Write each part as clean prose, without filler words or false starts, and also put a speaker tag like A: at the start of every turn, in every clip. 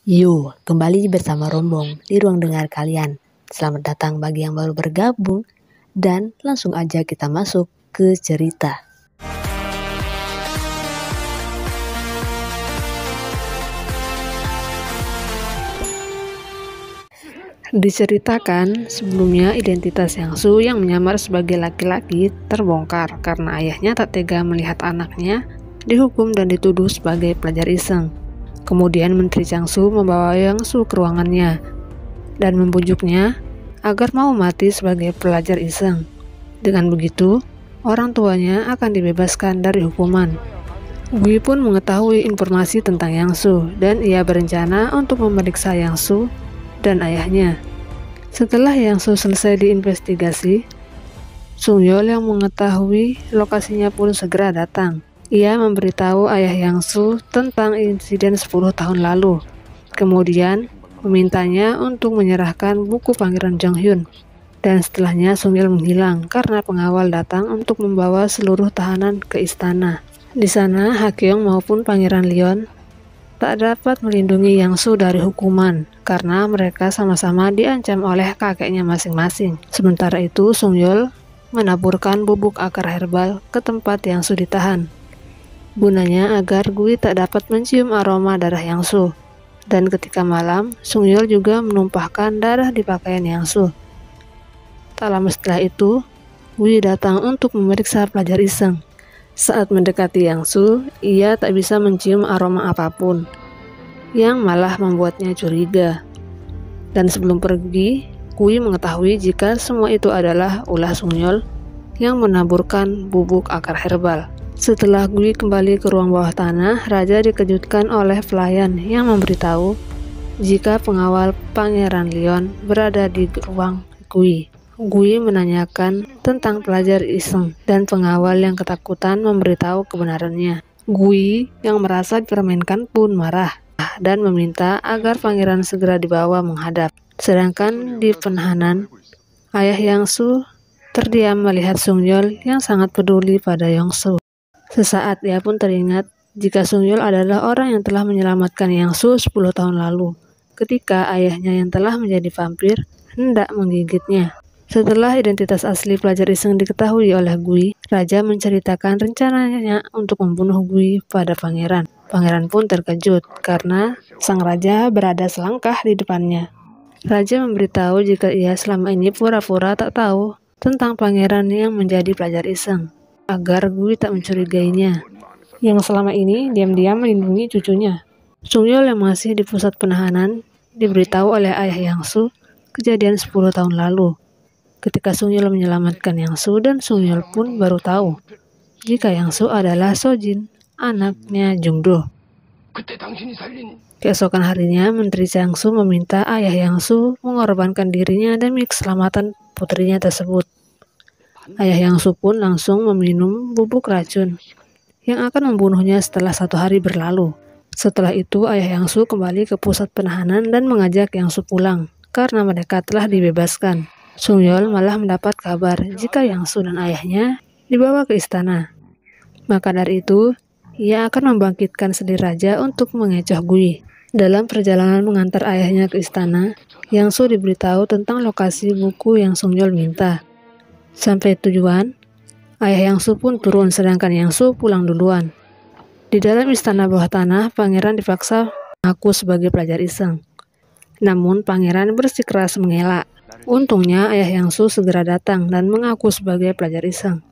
A: Yo, kembali bersama Rombong di ruang dengar kalian. Selamat datang bagi yang baru bergabung dan langsung aja kita masuk ke cerita. Diceritakan sebelumnya identitas Yangsu yang menyamar sebagai laki-laki terbongkar karena ayahnya tak tega melihat anaknya dihukum dan dituduh sebagai pelajar iseng. Kemudian Menteri Changsu membawa Yangsu ke ruangannya dan membujuknya agar mau mati sebagai pelajar iseng. Dengan begitu, orang tuanya akan dibebaskan dari hukuman. Gui pun mengetahui informasi tentang Yangsu dan ia berencana untuk memeriksa Yangsu dan ayahnya. Setelah Yangsu selesai diinvestigasi, Sungyol yang mengetahui lokasinya pun segera datang. Ia memberitahu ayah Yangsu tentang insiden 10 tahun lalu. Kemudian memintanya untuk menyerahkan buku Pangeran Jonghyun. Dan setelahnya Sungyol menghilang karena pengawal datang untuk membawa seluruh tahanan ke istana. Di sana Hakyong maupun Pangeran Leon tak dapat melindungi Yangsu dari hukuman karena mereka sama-sama diancam oleh kakeknya masing-masing. Sementara itu Sungyol menaburkan bubuk akar herbal ke tempat Yangsu ditahan. Gunanya agar Gui tak dapat mencium aroma darah Yangsu. Dan ketika malam, Sungyol juga menumpahkan darah di pakaian Yangsu. Tak lama setelah itu, Gui datang untuk memeriksa pelajar iseng. Saat mendekati Yangsu, ia tak bisa mencium aroma apapun, yang malah membuatnya curiga. Dan sebelum pergi, Gui mengetahui jika semua itu adalah ulah Sungyol yang menaburkan bubuk akar herbal. Setelah Gui kembali ke ruang bawah tanah, Raja dikejutkan oleh pelayan yang memberitahu jika pengawal Pangeran Leon berada di ruang Gui. Gui menanyakan tentang pelajar iseng dan pengawal yang ketakutan memberitahu kebenarannya. Gui yang merasa dipermainkan pun marah dan meminta agar pangeran segera dibawa menghadap. Sedangkan di penahanan, ayah Yangsu terdiam melihat Sungyol yang sangat peduli pada Yangsu. Sesaat ia pun teringat jika Sungyol adalah orang yang telah menyelamatkan Yangsu 10 tahun lalu, ketika ayahnya yang telah menjadi vampir hendak menggigitnya. Setelah identitas asli pelajar iseng diketahui oleh Gui, Raja menceritakan rencananya untuk membunuh Gui pada pangeran. Pangeran pun terkejut karena sang raja berada selangkah di depannya. Raja memberitahu jika ia selama ini pura-pura tak tahu tentang pangeran yang menjadi pelajar iseng, agar Gui tak mencurigainya, yang selama ini diam-diam melindungi cucunya. Sungyol yang masih di pusat penahanan diberitahu oleh ayah Yangsu kejadian 10 tahun lalu. Ketika Sungyol menyelamatkan Yangsu dan Sungyol pun baru tahu jika Yangsu adalah Sojin, anaknya Jungdo. Keesokan harinya, Menteri Changsu meminta ayah Yangsu mengorbankan dirinya demi keselamatan putrinya tersebut. Ayah Yangsu pun langsung meminum bubuk racun yang akan membunuhnya setelah 1 hari berlalu. Setelah itu, ayah Yangsu kembali ke pusat penahanan dan mengajak Yangsu pulang karena mereka telah dibebaskan. Sungyol malah mendapat kabar jika Yangsu dan ayahnya dibawa ke istana. Maka dari itu, ia akan membangkitkan sedih raja untuk mengecoh Gui. Dalam perjalanan mengantar ayahnya ke istana, Yangsu diberitahu tentang lokasi buku yang Sungyol minta. Sampai tujuan, ayah Yangsu pun turun sedangkan Yangsu pulang duluan. Di dalam istana bawah tanah, pangeran dipaksa mengaku sebagai pelajar iseng. Namun pangeran bersikeras mengelak. Untungnya ayah Yangsu segera datang dan mengaku sebagai pelajar iseng.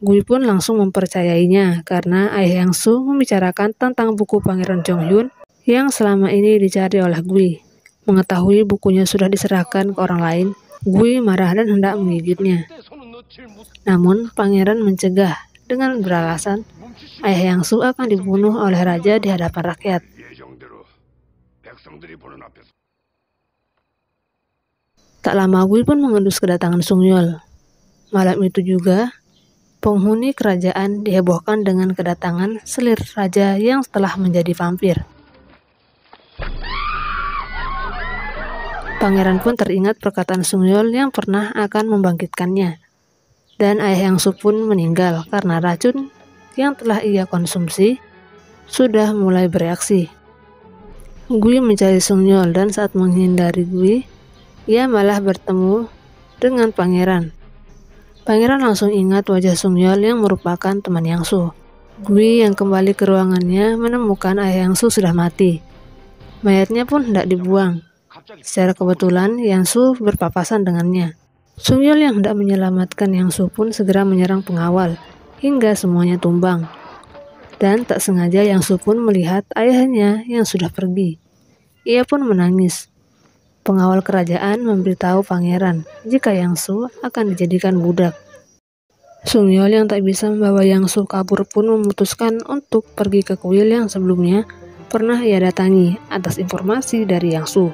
A: Gui pun langsung mempercayainya karena ayah Yangsu membicarakan tentang buku Pangeran Jonghyun yang selama ini dicari oleh Gui. Mengetahui bukunya sudah diserahkan ke orang lain, Gui marah dan hendak menggigitnya. Namun pangeran mencegah dengan beralasan ayah Yangsu akan dibunuh oleh raja di hadapan rakyat. Tak lama Gui pun mengendus kedatangan Sungyol. Malam itu juga, penghuni kerajaan dihebohkan dengan kedatangan selir raja yang telah menjadi vampir. Pangeran pun teringat perkataan Sungyol yang pernah akan membangkitkannya. Dan ayah Yangsu pun meninggal karena racun yang telah ia konsumsi sudah mulai bereaksi. Gui mencari Sungyol dan saat menghindari Gui, ia malah bertemu dengan pangeran. Pangeran langsung ingat wajah Sungyol yang merupakan teman Yangsu. Gui yang kembali ke ruangannya menemukan ayah Yangsu sudah mati. Mayatnya pun hendak dibuang. Secara kebetulan Yangsu berpapasan dengannya. Sungyol yang hendak menyelamatkan Yangsu pun segera menyerang pengawal hingga semuanya tumbang. Dan tak sengaja Yangsu pun melihat ayahnya yang sudah pergi. Ia pun menangis. Pengawal kerajaan memberitahu pangeran jika Yangsu akan dijadikan budak. Sungyol yang tak bisa membawa Yangsu kabur pun memutuskan untuk pergi ke kuil yang sebelumnya pernah ia datangi atas informasi dari Yangsu.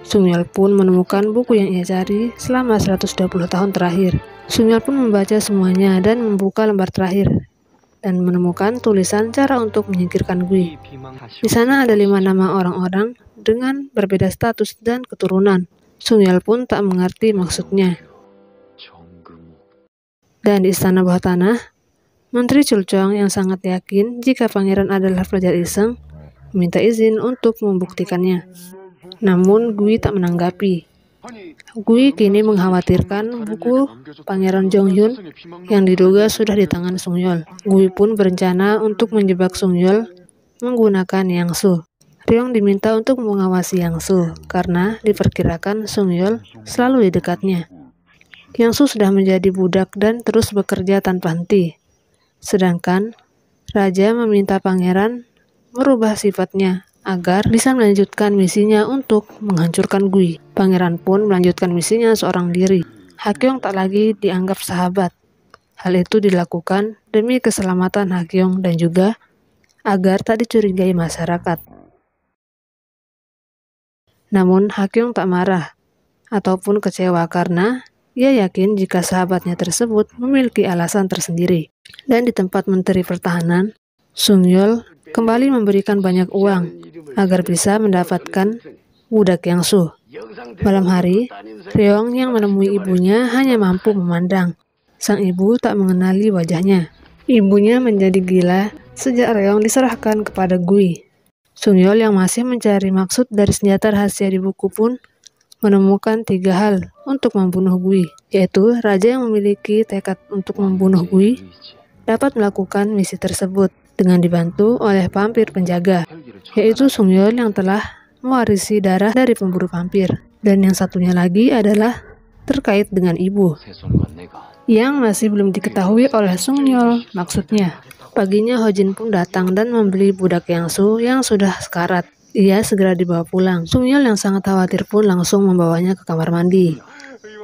A: Sungyol pun menemukan buku yang ia cari selama 120 tahun terakhir. Sungyol pun membaca semuanya dan membuka lembar terakhir dan menemukan tulisan cara untuk menyingkirkan Gui. Di sana ada 5 nama orang-orang dengan berbeda status dan keturunan. Sungyol pun tak mengerti maksudnya. Dan di istana bawah tanah, Menteri Chulchong yang sangat yakin jika pangeran adalah pelajar iseng, meminta izin untuk membuktikannya. Namun Gui tak menanggapi. Gui kini mengkhawatirkan buku Pangeran Jonghyun yang diduga sudah di tangan Sungyol. Gui pun berencana untuk menjebak Sungyol menggunakan Yangsu. Ryong diminta untuk mengawasi Yangsu karena diperkirakan Sungyol selalu di dekatnya. Yangsu sudah menjadi budak dan terus bekerja tanpa henti. Sedangkan Raja meminta pangeran merubah sifatnya agar bisa melanjutkan misinya untuk menghancurkan Gui. Pangeran pun melanjutkan misinya seorang diri. Hakyong tak lagi dianggap sahabat. Hal itu dilakukan demi keselamatan Hakyong dan juga agar tak dicurigai masyarakat. Namun Hakyong tak marah ataupun kecewa karena ia yakin jika sahabatnya tersebut memiliki alasan tersendiri. Dan di tempat Menteri Pertahanan, Sungyol kembali memberikan banyak uang agar bisa mendapatkan budak Yangsu. Malam hari, Ryong yang menemui ibunya hanya mampu memandang. Sang ibu tak mengenali wajahnya. Ibunya menjadi gila sejak Ryong diserahkan kepada Gui. Sungyol yang masih mencari maksud dari senjata rahasia di buku pun menemukan 3 hal untuk membunuh Gui, yaitu raja yang memiliki tekad untuk membunuh Gui dapat melakukan misi tersebut dengan dibantu oleh vampir penjaga, yaitu Sungyol yang telah mewarisi darah dari pemburu vampir. Dan yang satunya lagi adalah terkait dengan ibu, yang masih belum diketahui oleh Sungyol maksudnya. Paginya Hojin pun datang dan membeli budak Yangsu yang sudah sekarat. Ia segera dibawa pulang. Sungyol yang sangat khawatir pun langsung membawanya ke kamar mandi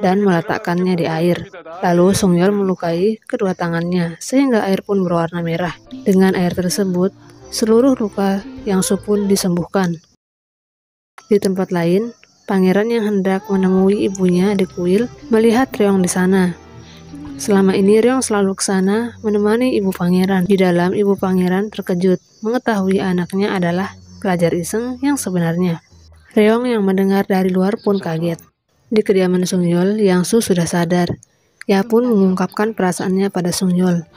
A: dan meletakkannya di air. Lalu Sungyol melukai kedua tangannya sehingga air pun berwarna merah. Dengan air tersebut, seluruh luka Yangsu pun disembuhkan. Di tempat lain, pangeran yang hendak menemui ibunya di kuil melihat Ryong di sana. Selama ini Ryong selalu ke sana menemani ibu pangeran. Di dalam, ibu pangeran terkejut mengetahui anaknya adalah pelajar iseng yang sebenarnya. Ryong yang mendengar dari luar pun kaget. Di kediaman Sungyol, Yangsu sudah sadar. Ia pun mengungkapkan perasaannya pada Sungyol.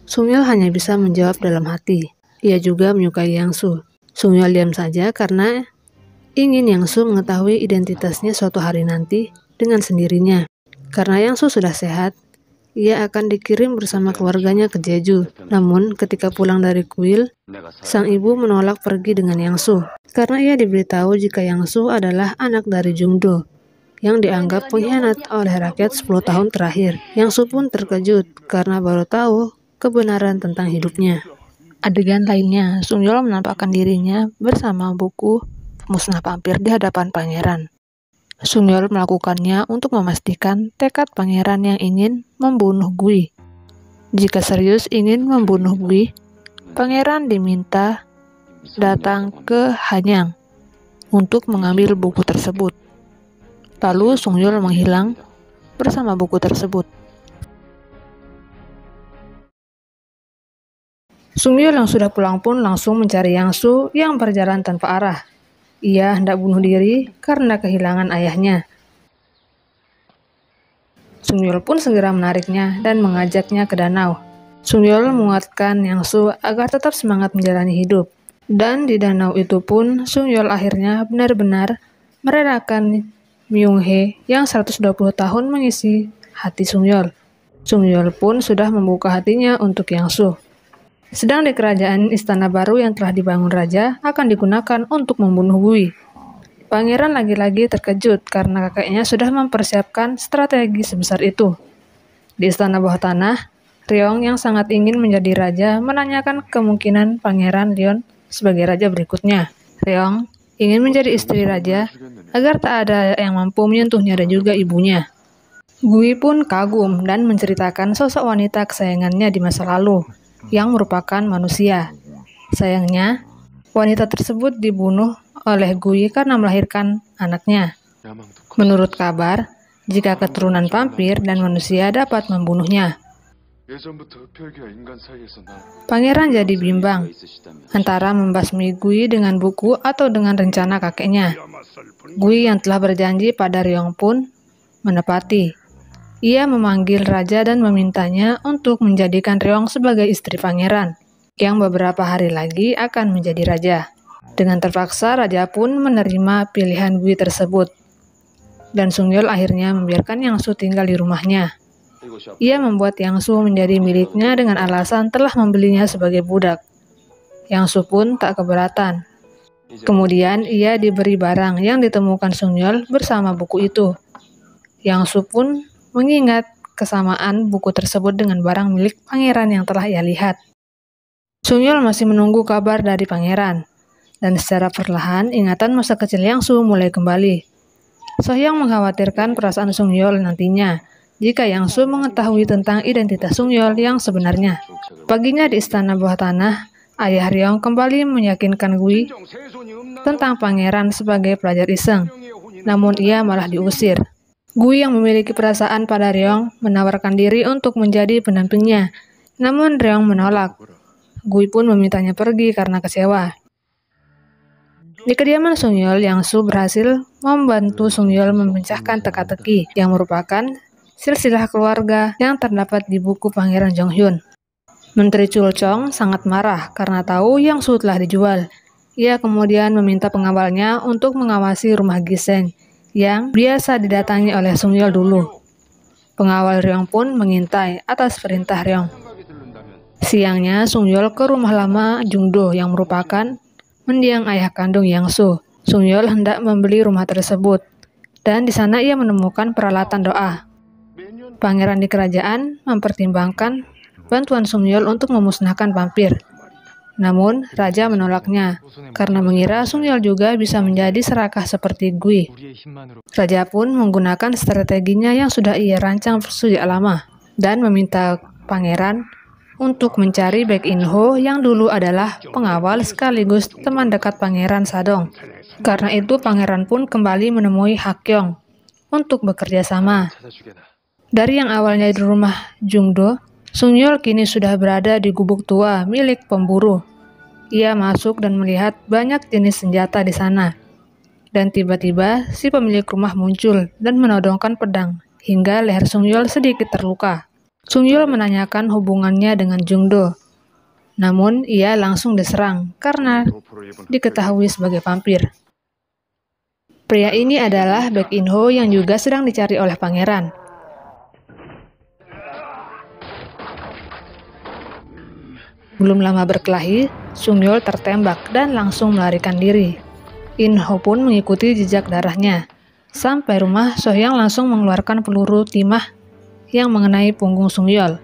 A: Sungyol hanya bisa menjawab dalam hati. Ia juga menyukai Yangsu. Sungyol diam saja karena ingin Yangsu mengetahui identitasnya suatu hari nanti dengan sendirinya. Karena Yangsu sudah sehat, ia akan dikirim bersama keluarganya ke Jeju. Namun ketika pulang dari kuil, sang ibu menolak pergi dengan Yangsu karena ia diberitahu jika Yangsu adalah anak dari Jungdo yang dianggap pengkhianat oleh rakyat 10 tahun terakhir. Yangsu pun terkejut karena baru tahu kebenaran tentang hidupnya. Adegan lainnya, Sungyol menampakkan dirinya bersama buku Pemusnah Vampir di hadapan pangeran. Sungyol melakukannya untuk memastikan tekad pangeran yang ingin membunuh Gui. Jika serius ingin membunuh Gui, pangeran diminta datang ke Hanyang untuk mengambil buku tersebut. Lalu Sungyol menghilang bersama buku tersebut. Sungyol yang sudah pulang pun langsung mencari Yangsu yang berjalan tanpa arah. Ia hendak bunuh diri karena kehilangan ayahnya. Sungyol pun segera menariknya dan mengajaknya ke danau. Sungyol menguatkan Yangsu agar tetap semangat menjalani hidup. Dan di danau itu pun Sungyol akhirnya benar-benar merelakan Myung-hee yang 120 tahun mengisi hati Sungyol. Sungyol pun sudah membuka hatinya untuk Yang-soo. Sedang di kerajaan istana baru yang telah dibangun raja akan digunakan untuk membunuh Gui. Pangeran lagi-lagi terkejut karena kakeknya sudah mempersiapkan strategi sebesar itu. Di istana bawah tanah, Ryong yang sangat ingin menjadi raja menanyakan kemungkinan Pangeran Leon sebagai raja berikutnya. Ryong ingin menjadi istri raja agar tak ada yang mampu menyentuhnya dan juga ibunya. Gui pun kagum dan menceritakan sosok wanita kesayangannya di masa lalu, yang merupakan manusia. Sayangnya, wanita tersebut dibunuh oleh Gui karena melahirkan anaknya. Menurut kabar, jika keturunan vampir dan manusia dapat membunuhnya. Pangeran jadi bimbang antara membasmi Gui dengan buku atau dengan rencana kakeknya. Gui yang telah berjanji pada Ryong pun menepati. Ia memanggil raja dan memintanya untuk menjadikan Ryong sebagai istri pangeran, yang beberapa hari lagi akan menjadi raja. Dengan terpaksa, raja pun menerima pilihan Gui tersebut. Dan Sungyol akhirnya membiarkan Yang-soo tinggal di rumahnya. Ia membuat Yang-soo menjadi miliknya dengan alasan telah membelinya sebagai budak. Yang-soo pun tak keberatan. Kemudian ia diberi barang yang ditemukan Sungyol bersama buku itu. Yang-soo pun mengingat kesamaan buku tersebut dengan barang milik pangeran yang telah ia lihat. Sungyol masih menunggu kabar dari pangeran. Dan secara perlahan, ingatan masa kecil Yang-soo mulai kembali. Sohyang mengkhawatirkan perasaan Sungyol nantinya, jika Yang-soo mengetahui tentang identitas Sungyol yang sebenarnya. Paginya di istana bawah tanah, ayah Ryong kembali meyakinkan Gui tentang pangeran sebagai pelajar iseng, namun ia malah diusir. Gui yang memiliki perasaan pada Ryong menawarkan diri untuk menjadi pendampingnya, namun Ryong menolak. Gui pun memintanya pergi karena kecewa. Di kediaman Sungyol, Yang-soo berhasil membantu Sungyol memecahkan teka-teki yang merupakan silsilah keluarga yang terdapat di buku Pangeran Jonghyun. Menteri Chulchong sangat marah karena tahu Yang-soo telah dijual. Ia kemudian meminta pengawalnya untuk mengawasi rumah Giseng yang biasa didatangi oleh Sungyol dulu. Pengawal Ryong pun mengintai atas perintah Ryong. Siangnya, Sungyol ke rumah lama Jungdo yang merupakan mendiang ayah kandung Yang-soo. Sungyol hendak membeli rumah tersebut, dan di sana ia menemukan peralatan doa. Pangeran di kerajaan mempertimbangkan bantuan Sungyol untuk memusnahkan vampir. Namun, raja menolaknya, karena mengira Sungyol juga bisa menjadi serakah seperti Gui. Raja pun menggunakan strateginya yang sudah ia rancang sejak lama, dan meminta pangeran untuk mencari Baek In-ho yang dulu adalah pengawal sekaligus teman dekat Pangeran Sadong. Karena itu pangeran pun kembali menemui Hakyong untuk bekerja sama. Dari yang awalnya di rumah Jungdo, Sungyol kini sudah berada di gubuk tua milik pemburu. Ia masuk dan melihat banyak jenis senjata di sana. Dan tiba-tiba si pemilik rumah muncul dan menodongkan pedang hingga leher Sungyol sedikit terluka. Sungyol menanyakan hubungannya dengan Jungdo, namun ia langsung diserang karena diketahui sebagai vampir. Pria ini adalah Baek In-ho yang juga sedang dicari oleh pangeran. Belum lama berkelahi, Sungyol tertembak dan langsung melarikan diri. In-ho pun mengikuti jejak darahnya. Sampai rumah, Sohyang langsung mengeluarkan peluru timah yang mengenai punggung Sungyol.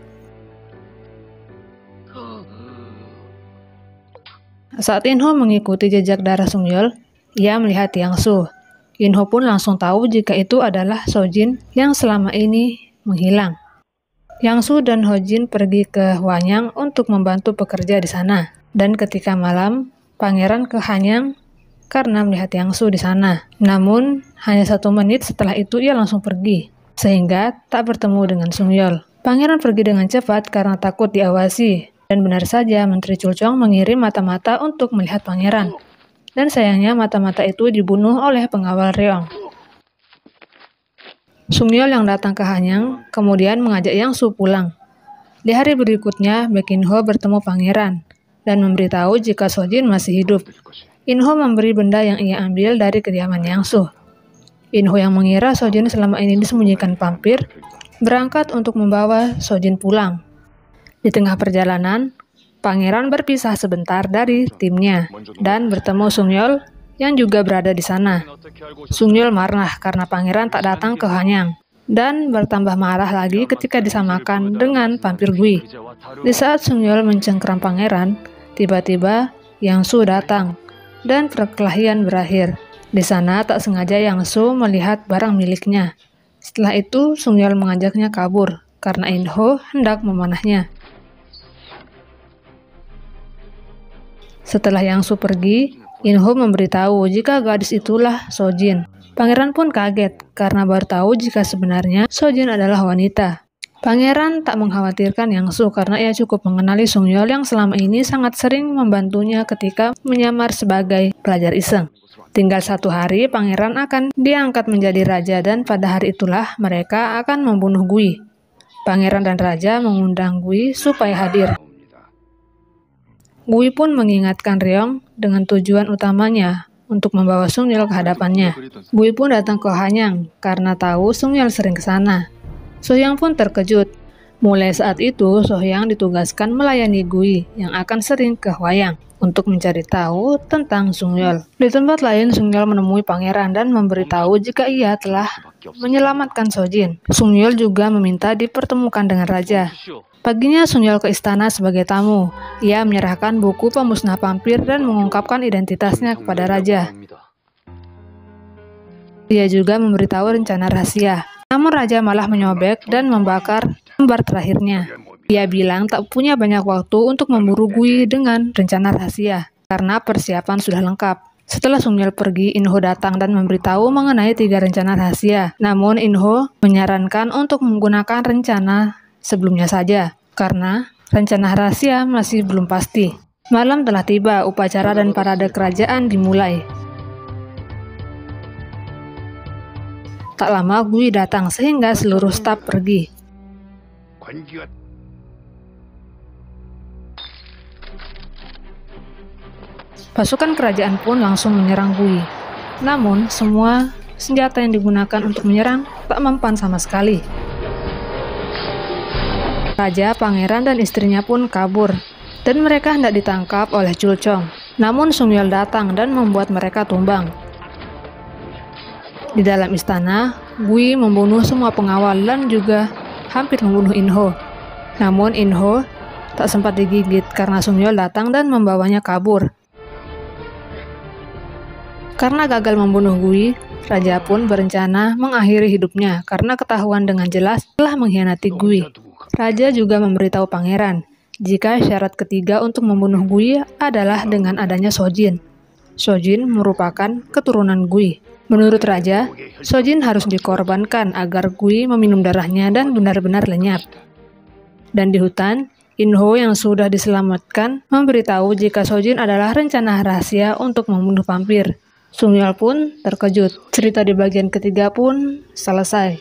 A: Saat In-ho mengikuti jejak darah Sungyol, ia melihat Yang-soo. In-ho pun langsung tahu jika itu adalah Sojin yang selama ini menghilang. Yang-soo dan Hojin pergi ke Hwanyang untuk membantu pekerja di sana. Dan ketika malam, pangeran ke Hanyang karena melihat Yang-soo di sana. Namun, hanya 1 menit setelah itu ia langsung pergi, sehingga tak bertemu dengan Sungyol. Pangeran pergi dengan cepat karena takut diawasi. Dan benar saja, Menteri Chulchong mengirim mata-mata untuk melihat pangeran. Dan sayangnya mata-mata itu dibunuh oleh pengawal Ryong. Sungyol yang datang ke Hanyang kemudian mengajak Yang-soo pulang. Di hari berikutnya, Baek In-ho bertemu pangeran dan memberitahu jika Sojin masih hidup. Inho memberi benda yang ia ambil dari kediaman Yangsu. Inho yang mengira Sojin selama ini disembunyikan vampir, berangkat untuk membawa Sojin pulang. Di tengah perjalanan, pangeran berpisah sebentar dari timnya dan bertemu Sungyol yang juga berada di sana. Sungyol marah karena pangeran tak datang ke Hanyang dan bertambah marah lagi ketika disamakan dengan vampir Gui. Di saat Sungyol mencengkram pangeran, tiba-tiba Yangsu datang dan perkelahian berakhir. Di sana tak sengaja Yangsu melihat barang miliknya. Setelah itu Sungyol mengajaknya kabur karena Inho hendak memanahnya. Setelah Yangsu pergi, Inho memberitahu jika gadis itulah Sojin. Pangeran pun kaget karena baru tahu jika sebenarnya Sojin adalah wanita. Pangeran tak mengkhawatirkan Yangsu karena ia cukup mengenali Sungyol yang selama ini sangat sering membantunya ketika menyamar sebagai pelajar iseng. Tinggal 1 hari pangeran akan diangkat menjadi raja dan pada hari itulah mereka akan membunuh Gui. Pangeran dan raja mengundang Gui supaya hadir. Gui pun mengingatkan Ryong dengan tujuan utamanya untuk membawa Sungyol ke hadapannya. Gui pun datang ke Hanyang karena tahu Sungyol sering ke sana. Sohyang pun terkejut. Mulai saat itu, Sohyang ditugaskan melayani Gui yang akan sering ke Hwayang untuk mencari tahu tentang Sungyol. Di tempat lain, Sungyol menemui pangeran dan memberitahu jika ia telah menyelamatkan Sojin. Sungyol juga meminta dipertemukan dengan raja. Paginya Sungyol ke istana sebagai tamu. Ia menyerahkan buku pemusnah vampir dan mengungkapkan identitasnya kepada raja. Ia juga memberitahu rencana rahasia. Namun raja malah menyobek dan membakar lembar terakhirnya. Ia bilang tak punya banyak waktu untuk memburu Gui dengan rencana rahasia karena persiapan sudah lengkap. Setelah Sungyol pergi, Inho datang dan memberitahu mengenai 3 rencana rahasia. Namun Inho menyarankan untuk menggunakan rencana sebelumnya saja, karena rencana rahasia masih belum pasti. Malam telah tiba, upacara dan parade kerajaan dimulai. Tak lama Gui datang sehingga seluruh staf pergi. Pasukan kerajaan pun langsung menyerang Gui. Namun semua senjata yang digunakan untuk menyerang tak mempan sama sekali. Raja, pangeran, dan istrinya pun kabur, dan mereka hendak ditangkap oleh Chulchong. Namun Sungyol datang dan membuat mereka tumbang. Di dalam istana, Gui membunuh semua pengawal dan juga hampir membunuh Inho. Namun Inho tak sempat digigit karena Sungyol datang dan membawanya kabur. Karena gagal membunuh Gui, raja pun berencana mengakhiri hidupnya karena ketahuan dengan jelas telah mengkhianati Gui. Raja juga memberitahu pangeran jika syarat ketiga untuk membunuh Gui adalah dengan adanya Sojin. Sojin merupakan keturunan Gui. Menurut raja, Sojin harus dikorbankan agar Gui meminum darahnya dan benar-benar lenyap. Dan di hutan, Inho yang sudah diselamatkan memberitahu jika Sojin adalah rencana rahasia untuk membunuh vampir. Sungyol pun terkejut. Cerita di bagian ketiga pun selesai.